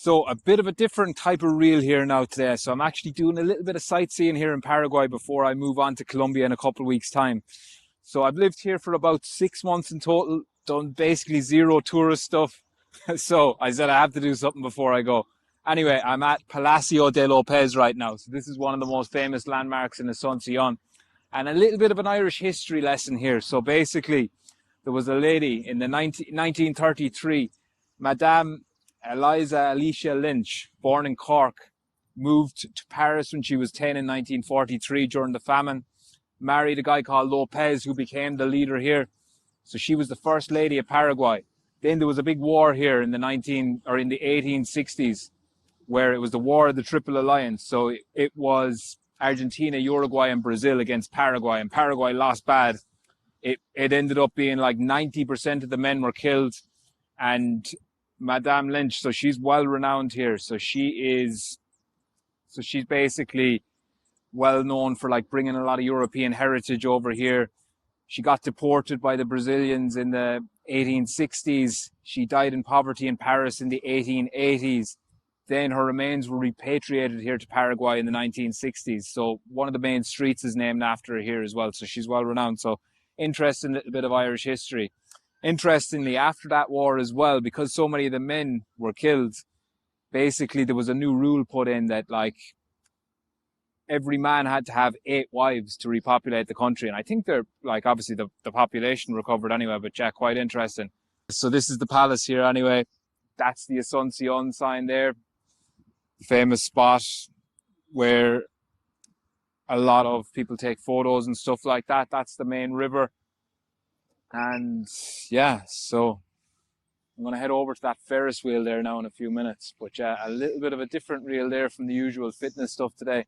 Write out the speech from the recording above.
So a bit of a different type of reel here now today. So I'm actually doing a little bit of sightseeing here in Paraguay before I move on to Colombia in a couple of weeks' time. So I've lived here for about 6 months in total, done basically zero tourist stuff. So I said I have to do something before I go. Anyway, I'm at Palacio de Lopez right now. So this is one of the most famous landmarks in Asuncion. And a little bit of an Irish history lesson here. So basically, there was a lady in the 1933, Madame Eliza Alicia Lynch, born in Cork, moved to Paris when she was 10 in 1943 during the famine, married a guy called Lopez who became the leader here. So she was the first lady of Paraguay. Then there was a big war here in the 1860s, where it was the War of the Triple Alliance. So it was Argentina, Uruguay, and Brazil against Paraguay, and Paraguay lost bad. It ended up being like 90% of the men were killed, and Madame Lynch, so she's well renowned here. So she's basically well known for like bringing a lot of European heritage over here. She got deported by the Brazilians in the 1860s. She died in poverty in Paris in the 1880s. Then her remains were repatriated here to Paraguay in the 1960s. So one of the main streets is named after her here as well. So she's well renowned. So interesting little bit of Irish history. Interestingly, after that war as well, because so many of the men were killed, basically there was a new rule put in that like every man had to have 8 wives to repopulate the country. And I think they're like, obviously the population recovered anyway, but yeah, quite interesting. So this is the palace here anyway. That's the Asuncion sign there. Famous spot where a lot of people take photos and stuff like that. That's the main river. And yeah, so I'm going to head over to that Ferris wheel there now in a few minutes. But yeah, a little bit of a different reel there from the usual fitness stuff today.